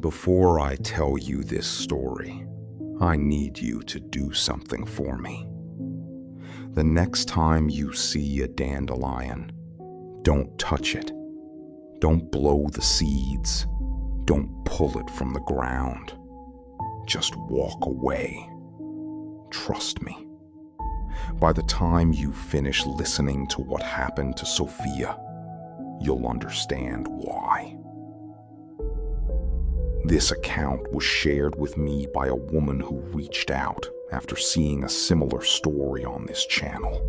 Before I tell you this story, I need you to do something for me. The next time you see a dandelion, don't touch it. Don't blow the seeds. Don't pull it from the ground. Just walk away. Trust me. By the time you finish listening to what happened to Sofía, you'll understand why. This account was shared with me by a woman who reached out after seeing a similar story on this channel.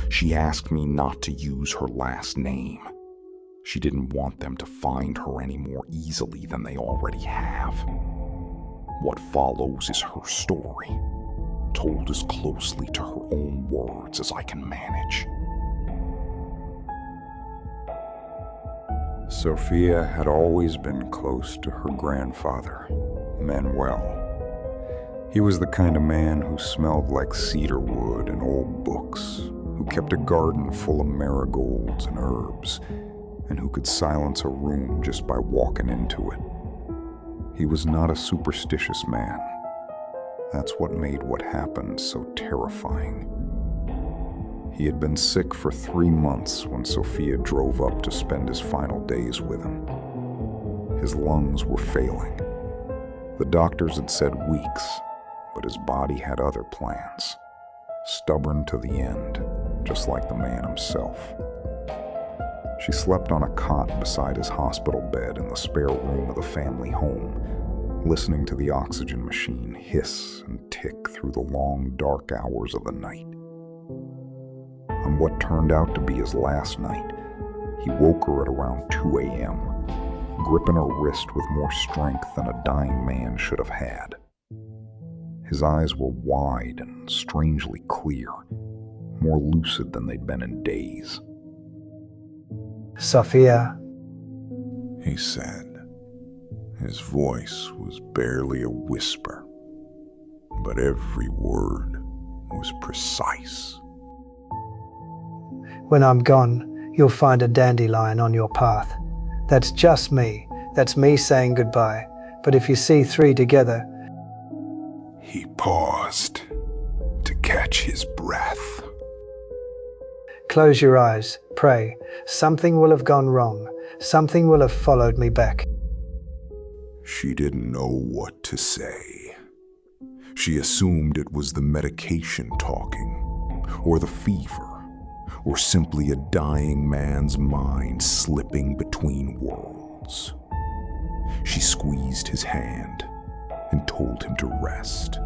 She asked me not to use her last name. She didn't want them to find her any more easily than they already have. What follows is her story, told as closely to her own words as I can manage. Sofía had always been close to her grandfather, Manuel. He was the kind of man who smelled like cedar wood and old books, who kept a garden full of marigolds and herbs, and who could silence a room just by walking into it. He was not a superstitious man. That's what made what happened so terrifying. He had been sick for 3 months when Sofía drove up to spend his final days with him. His lungs were failing. The doctors had said weeks, but his body had other plans. Stubborn to the end, just like the man himself. She slept on a cot beside his hospital bed in the spare room of the family home, listening to the oxygen machine hiss and tick through the long, dark hours of the night. On what turned out to be his last night, he woke her at around 2 a.m., gripping her wrist with more strength than a dying man should have had. His eyes were wide and strangely clear, more lucid than they'd been in days. Sofía, he said. His voice was barely a whisper, but every word was precise. when I'm gone, you'll find a dandelion on your path. That's just me. That's me saying goodbye. But if you see 3 together... He paused to catch his breath. Close your eyes, pray. Something will have gone wrong. Something will have followed me back. She didn't know what to say. She assumed it was the medication talking, or the fever, or simply a dying man's mind slipping between worlds. She squeezed his hand and told him to rest.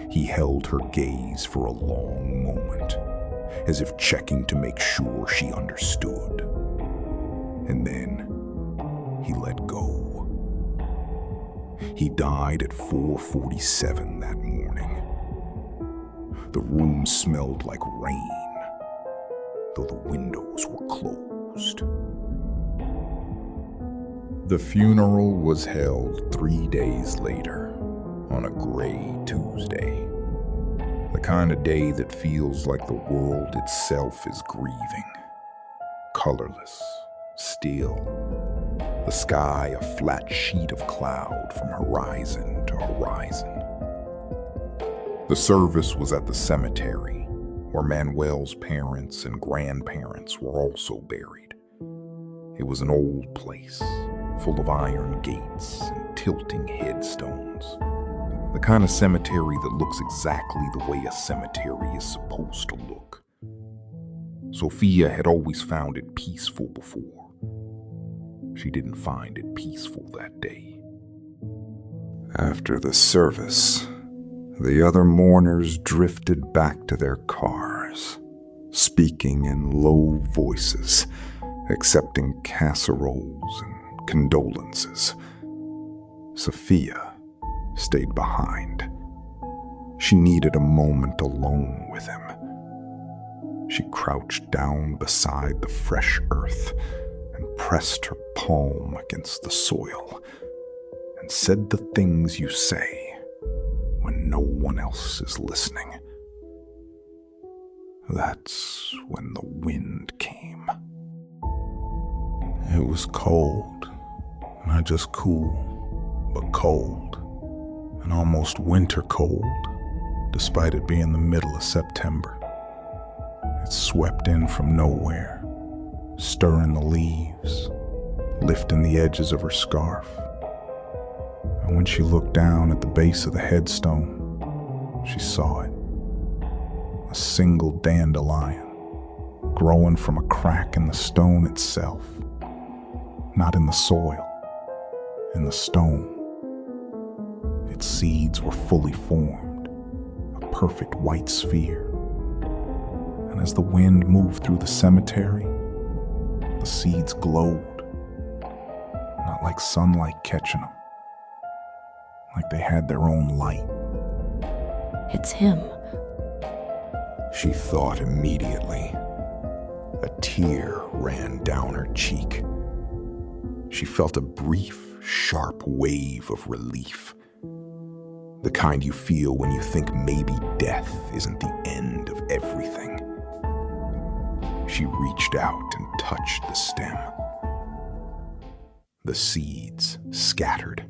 He held her gaze for a long moment, as if checking to make sure she understood. And then he let go. He died at 4:47 that morning. The room smelled like rain, though the windows were closed. The funeral was held 3 days later, on a gray Tuesday. The kind of day that feels like the world itself is grieving. Colorless, still. The sky a flat sheet of cloud from horizon to horizon. The service was at the cemetery, where Manuel's parents and grandparents were also buried. It was an old place, full of iron gates and tilting headstones. The kind of cemetery that looks exactly the way a cemetery is supposed to look. Sofía had always found it peaceful before. She didn't find it peaceful that day. After the service, the other mourners drifted back to their cars, speaking in low voices, accepting casseroles and condolences. Sofía stayed behind. She needed a moment alone with him. She crouched down beside the fresh earth and pressed her palm against the soil and said the things you say when no one else is listening. That's when the wind came. It was cold, Not just cool, but cold. And almost winter cold, despite it being the middle of September. It swept in from nowhere, stirring the leaves, lifting the edges of her scarf. And when she looked down at the base of the headstone, she saw it. A single dandelion, growing from a crack in the stone itself. Not in the soil, in the stone. Its seeds were fully formed, a perfect white sphere. And as the wind moved through the cemetery, the seeds glowed, not like sunlight catching them, like they had their own light. It's him. She thought immediately. A tear ran down her cheek. She felt a brief, sharp wave of relief. The kind you feel when you think maybe death isn't the end of everything. She reached out and touched the stem. The seeds scattered.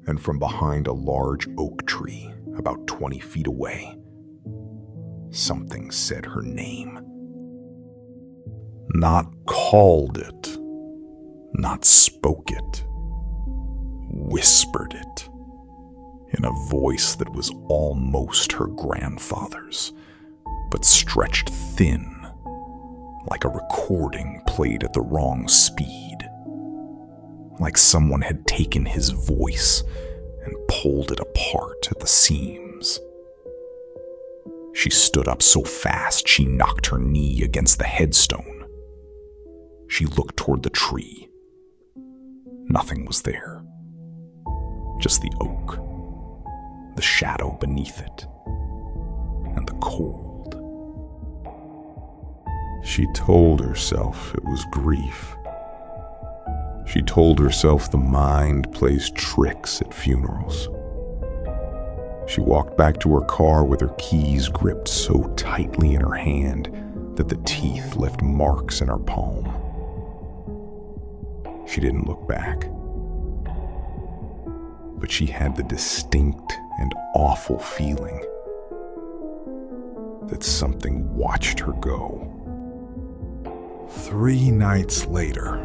And from behind a large oak tree, about 20 feet away, something said her name. Not called it, not spoke it, whispered it, in a voice that was almost her grandfather's, but stretched thin, like a recording played at the wrong speed. Like someone had taken his voice and pulled it apart at the seams. She stood up so fast she knocked her knee against the headstone. She looked toward the tree. Nothing was there. Just the oak, the shadow beneath it, and the cold. She told herself it was grief. She told herself the mind plays tricks at funerals. She walked back to her car with her keys gripped so tightly in her hand that the teeth left marks in her palm. She didn't look back. But she had the distinct and awful feeling that something watched her go. 3 nights later,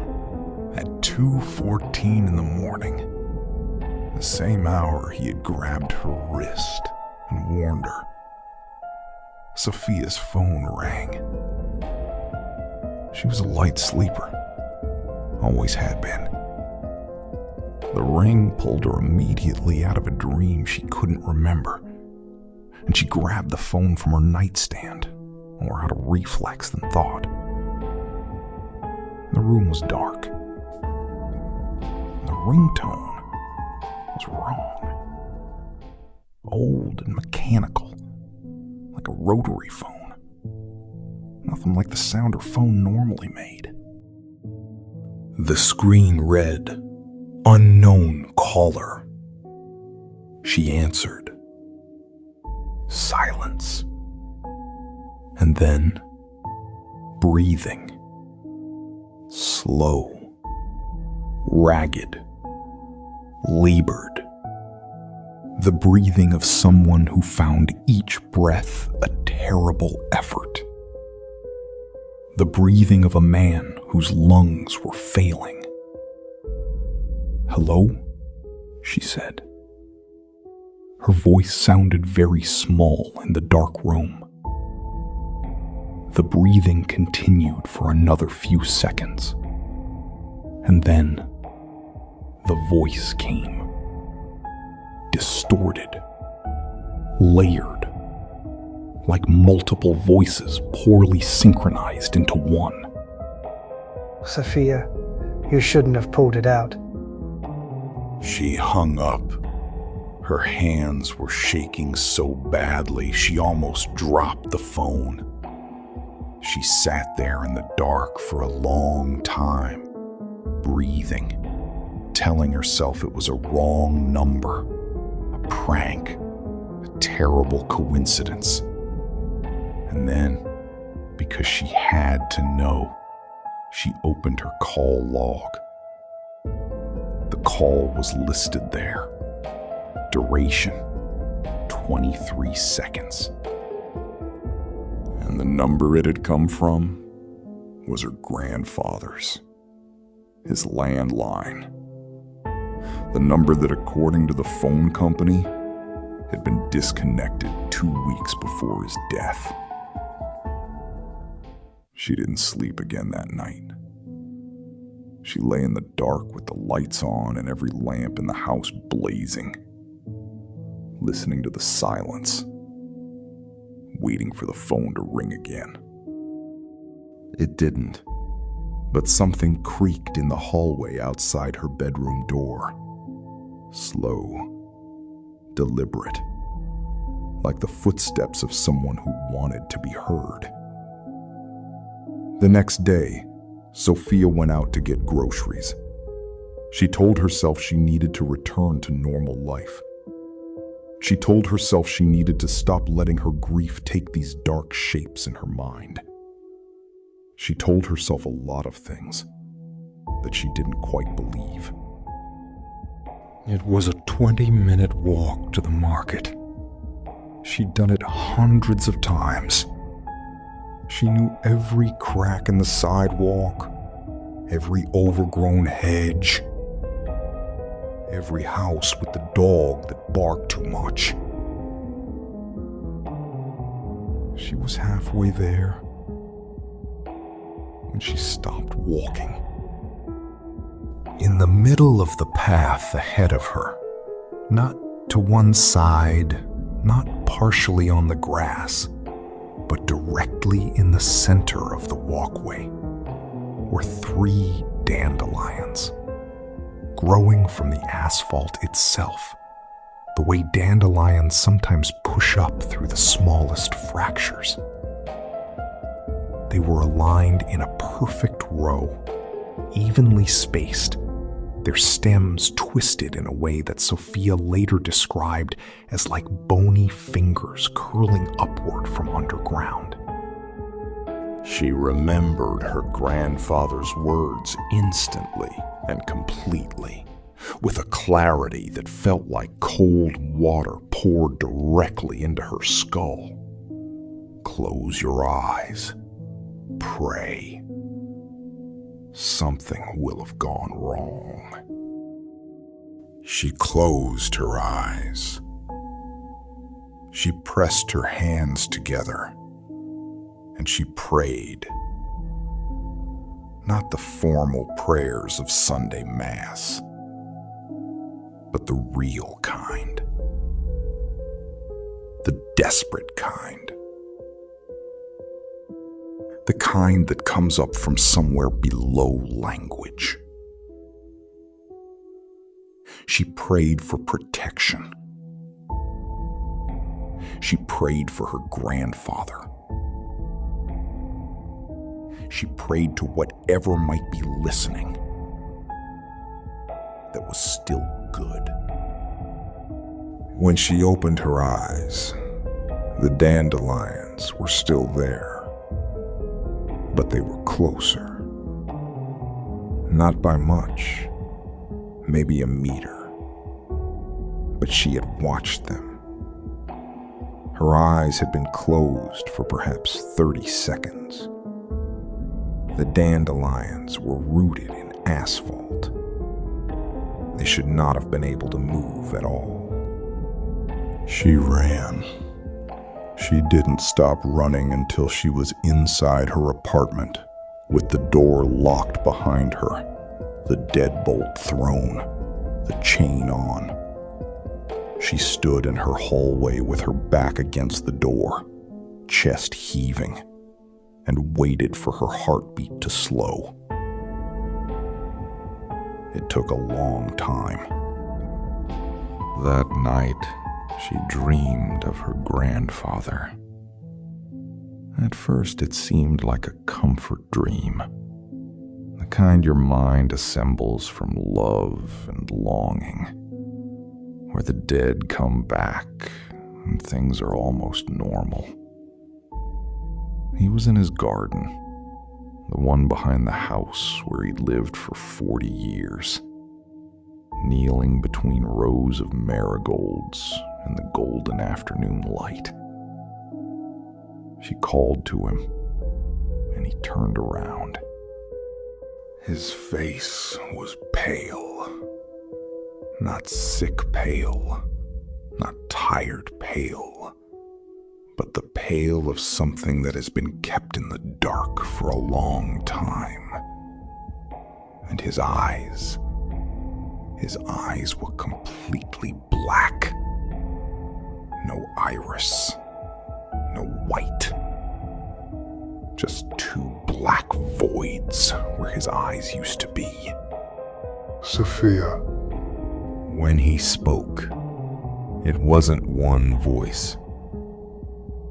at 2:14 in the morning, the same hour he had grabbed her wrist and warned her, Sofia's phone rang. She was a light sleeper, always had been. The ring pulled her immediately out of a dream she couldn't remember, and she grabbed the phone from her nightstand, more out of reflex than thought. The room was dark. The ringtone was wrong. Old and mechanical, like a rotary phone. Nothing like the sound her phone normally made. The screen read, "Unknown caller." She answered. Silence. And then, breathing. Slow. Ragged. Labored. The breathing of someone who found each breath a terrible effort. The breathing of a man whose lungs were failing. "Hello?" she said. Her voice sounded very small in the dark room. The breathing continued for another few seconds, and then the voice came. Distorted, layered, like multiple voices poorly synchronized into one. Sofía, you shouldn't have pulled it out. She hung up. Her hands were shaking so badly she almost dropped the phone. She sat there in the dark for a long time, breathing, telling herself it was a wrong number, a prank, a terrible coincidence. And then, because she had to know, she opened her call log. The call was listed there. Duration, 23 seconds. And the number it had come from was her grandfather's. His landline. The number that, according to the phone company, had been disconnected 2 weeks before his death. She didn't sleep again that night. She lay in the dark with the lights on and every lamp in the house blazing, listening to the silence, waiting for the phone to ring again. It didn't, but something creaked in the hallway outside her bedroom door. Slow, deliberate, like the footsteps of someone who wanted to be heard. The next day, Sofía went out to get groceries. She told herself she needed to return to normal life. She told herself she needed to stop letting her grief take these dark shapes in her mind. She told herself a lot of things that she didn't quite believe. It was a 20-minute walk to the market. She'd done it hundreds of times. She knew every crack in the sidewalk, every overgrown hedge, every house with the dog that barked too much. She was halfway there when she stopped walking. In the middle of the path ahead of her, not to one side, not partially on the grass, but directly in the center of the walkway, were 3 dandelions, growing from the asphalt itself, the way dandelions sometimes push up through the smallest fractures. They were aligned in a perfect row, evenly spaced, their stems twisted in a way that Sofía later described as like bony fingers curling upward from underground. She remembered her grandfather's words instantly and completely, with a clarity that felt like cold water poured directly into her skull. Close your eyes. Pray. Something will have gone wrong. She closed her eyes. She pressed her hands together, and she prayed. Not the formal prayers of Sunday Mass, but the real kind. The desperate kind. The kind that comes up from somewhere below language. She prayed for protection. She prayed for her grandfather. She prayed to whatever might be listening that was still good. When she opened her eyes, the dandelions were still there. But they were closer. Not by much, maybe a meter. But she had watched them. Her eyes had been closed for perhaps 30 seconds. The dandelions were rooted in asphalt. They should not have been able to move at all. She ran. She didn't stop running until she was inside her apartment, with the door locked behind her, the deadbolt thrown, the chain on. She stood in her hallway with her back against the door, chest heaving, and waited for her heartbeat to slow. It took a long time. That night, she dreamed of her grandfather. At first, it seemed like a comfort dream, the kind your mind assembles from love and longing, where the dead come back and things are almost normal. He was in his garden, the one behind the house where he'd lived for 40 years. kneeling between rows of marigolds in the golden afternoon light. She called to him, and he turned around. His face was pale. Not sick pale, not tired pale, but the pale of something that has been kept in the dark for a long time. And his eyes were completely black. No iris, no white. Just two black voids where his eyes used to be. Sofía. When he spoke, it wasn't one voice.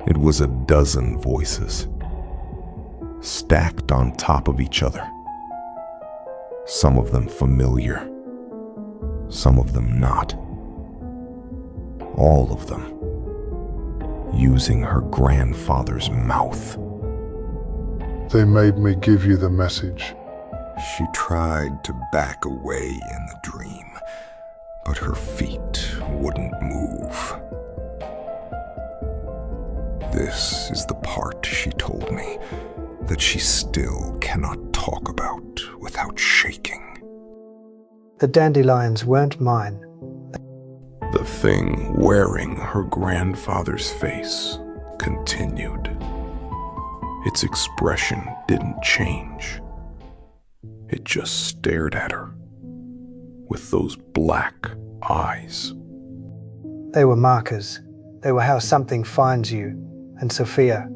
It was a dozen voices, stacked on top of each other. Some of them familiar, some of them not. All of them using her grandfather's mouth. They made me give you the message. She tried to back away in the dream, but her feet wouldn't move. This is the part, she told me, that she still cannot talk about without shaking. The dandelions weren't mine. The thing wearing her grandfather's face continued. Its expression didn't change. It just stared at her with those black eyes. They were markers. They were how something finds you. And Sofía.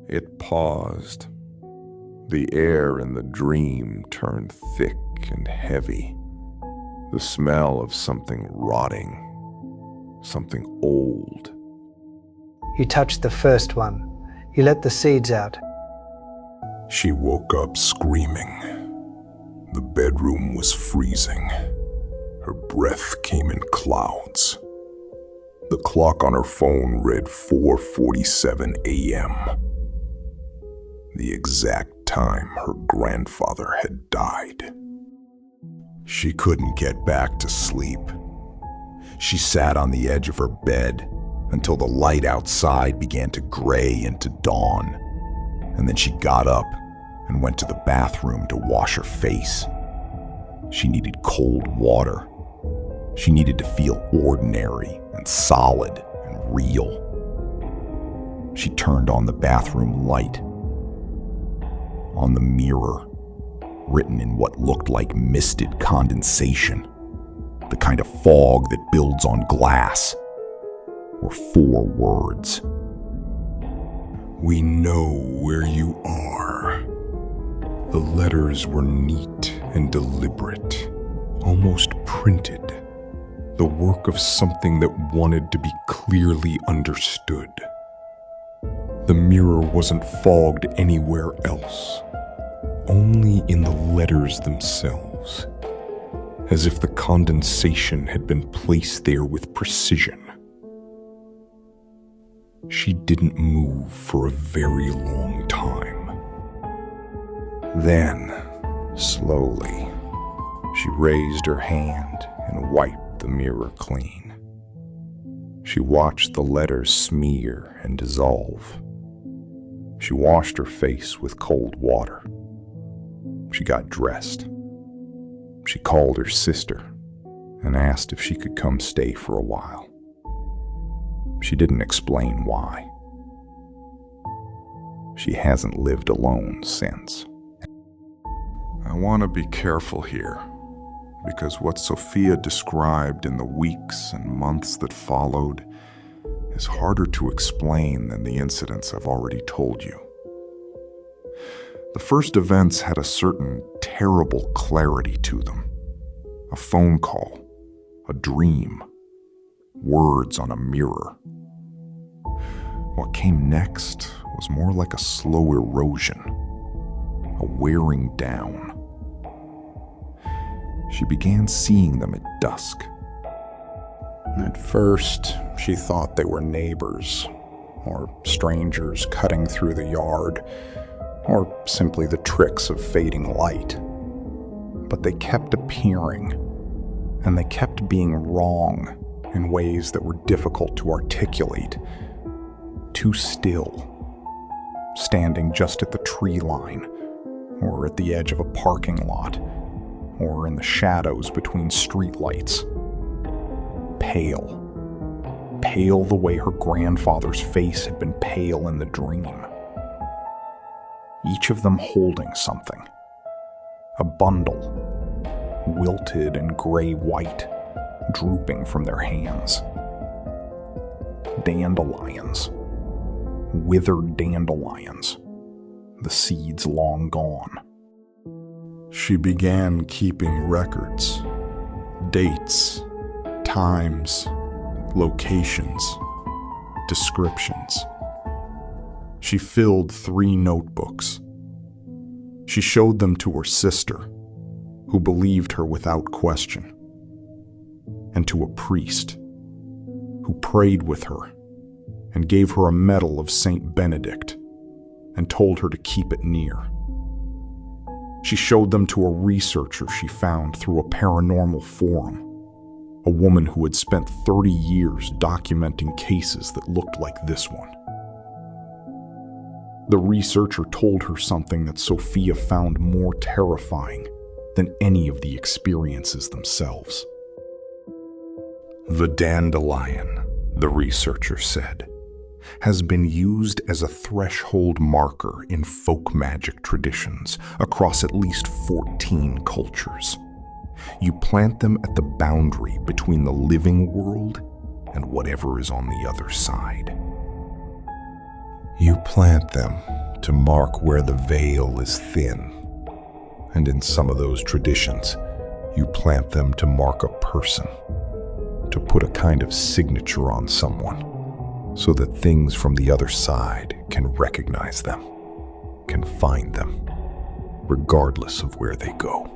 It paused. The air in the dream turned thick and heavy. The smell of something rotting, something old. You touched the first one. You let the seeds out. She woke up screaming. The bedroom was freezing. Her breath came in clouds. The clock on her phone read 4:47 a.m. The exact time her grandfather had died. She couldn't get back to sleep. She sat on the edge of her bed until the light outside began to gray into dawn, and then she got up and went to the bathroom to wash her face. She needed cold water. She needed to feel ordinary and solid and real. She turned on the bathroom light. On the mirror, written in what looked like misted condensation, the kind of fog that builds on glass, were 4 words. We know where you are. The letters were neat and deliberate, almost printed. The work of something that wanted to be clearly understood. The mirror wasn't fogged anywhere else, only in the letters themselves, as if the condensation had been placed there with precision. She didn't move for a very long time. Then, slowly, she raised her hand and wiped the mirror clean. She watched the letters smear and dissolve. She washed her face with cold water. She got dressed. She called her sister and asked if she could come stay for a while. She didn't explain why. She hasn't lived alone since. I want to be careful here, because what Sofía described in the weeks and months that followed is harder to explain than the incidents I've already told you. The first events had a certain terrible clarity to them. A phone call, a dream, words on a mirror. What came next was more like a slow erosion, a wearing down. She began seeing them at dusk. At first, she thought they were neighbors, or strangers cutting through the yard, or simply the tricks of fading light. But they kept appearing, and they kept being wrong in ways that were difficult to articulate. Too still, standing just at the tree line, or at the edge of a parking lot, or in the shadows between streetlights. Pale. Pale the way her grandfather's face had been pale in the dream. Each of them holding something. A bundle, wilted and gray-white, drooping from their hands. Dandelions. Withered dandelions. The seeds long gone. She began keeping records, dates, times, locations, descriptions. She filled 3 notebooks. She showed them to her sister, who believed her without question, and to a priest, who prayed with her and gave her a medal of Saint Benedict and told her to keep it near. She showed them to a researcher she found through a paranormal forum, a woman who had spent 30 years documenting cases that looked like this one. The researcher told her something that Sofía found more terrifying than any of the experiences themselves. The dandelion, the researcher said, has been used as a threshold marker in folk magic traditions across at least 14 cultures. You plant them at the boundary between the living world and whatever is on the other side. You plant them to mark where the veil is thin, and in some of those traditions, you plant them to mark a person, to put a kind of signature on someone, so that things from the other side can recognize them, can find them, regardless of where they go.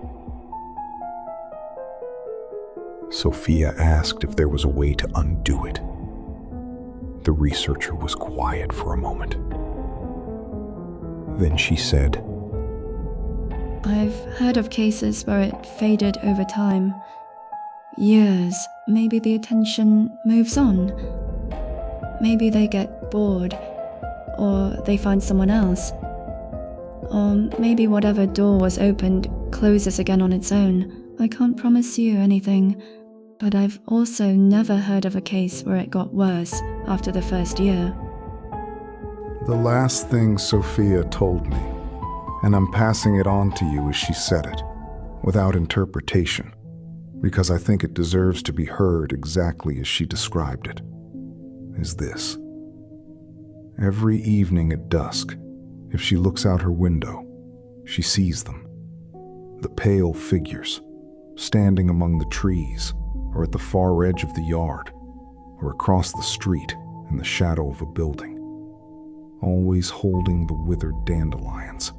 Sofía asked if there was a way to undo it. The researcher was quiet for a moment. Then she said, I've heard of cases where it faded over time. Years, maybe the attention moves on. Maybe they get bored, or they find someone else. Or maybe whatever door was opened closes again on its own. I can't promise you anything, but I've also never heard of a case where it got worse after the first year. The last thing Sofía told me, and I'm passing it on to you as she said it, without interpretation, because I think it deserves to be heard exactly as she described it, is this. Every evening at dusk, if she looks out her window, she sees them. The pale figures, standing among the trees, or at the far edge of the yard, or across the street in the shadow of a building, always holding the withered dandelions,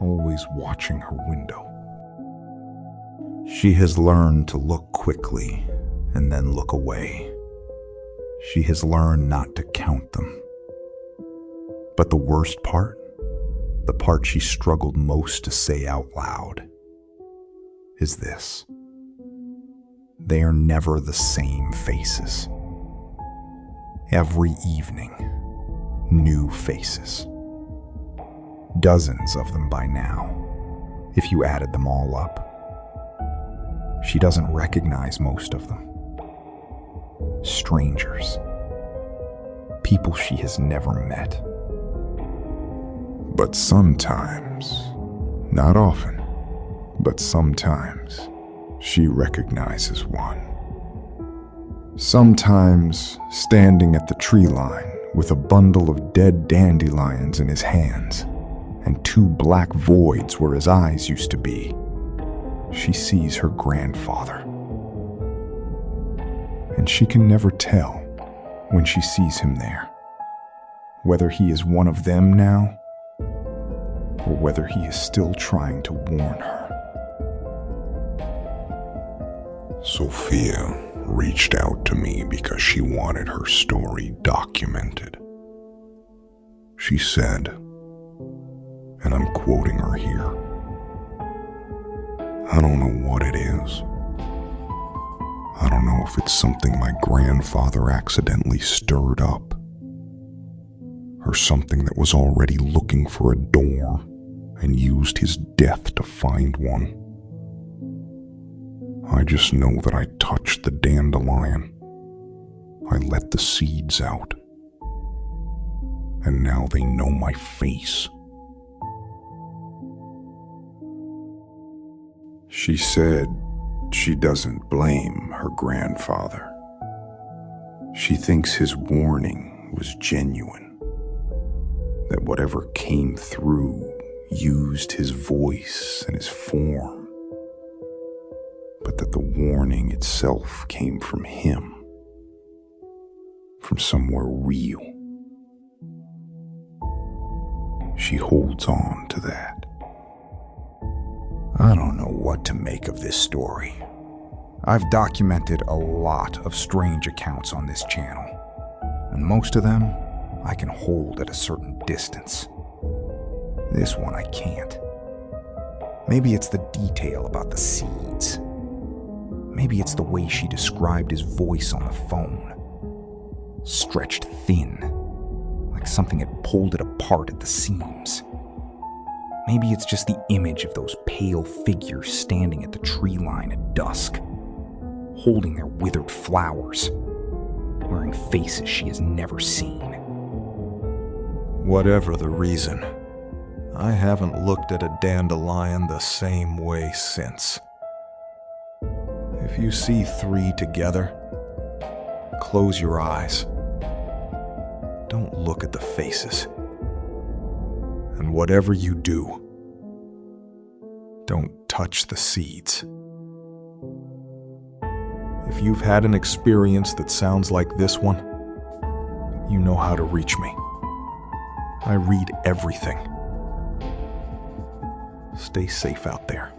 always watching her window. She has learned to look quickly and then look away. She has learned not to count them. But the worst part, the part she struggled most to say out loud, is this. They are never the same faces. Every evening, new faces. Dozens of them by now, if you added them all up. She doesn't recognize most of them. Strangers. People she has never met. But sometimes, not often, but sometimes, she recognizes one. Sometimes standing at the tree line with a bundle of dead dandelions in his hands and 2 black voids where his eyes used to be, she sees her grandfather. And she can never tell when she sees him there, whether he is one of them now or whether he is still trying to warn her. Sofía reached out to me because she wanted her story documented. She said, and I'm quoting her here, "I don't know what it is, I don't know if it's something my grandfather accidentally stirred up, or something that was already looking for a door and used his death to find one. I just know that I touched the dandelion. I let the seeds out. And now they know my face. She said she doesn't blame her grandfather. She thinks his warning was genuine, that whatever came through used his voice and his form, but that the warning itself came from him, from somewhere real. She holds on to that. I don't know what to make of this story. I've documented a lot of strange accounts on this channel, and most of them I can hold at a certain distance. This one I can't. Maybe it's the detail about the seeds. Maybe it's the way she described his voice on the phone. Stretched thin, like something had pulled it apart at the seams. Maybe it's just the image of those pale figures standing at the tree line at dusk, holding their withered flowers, wearing faces she has never seen. Whatever the reason, I haven't looked at a dandelion the same way since. If you see 3 together, close your eyes. Don't look at the faces. And whatever you do, don't touch the seeds. If you've had an experience that sounds like this one, you know how to reach me. I read everything. Stay safe out there.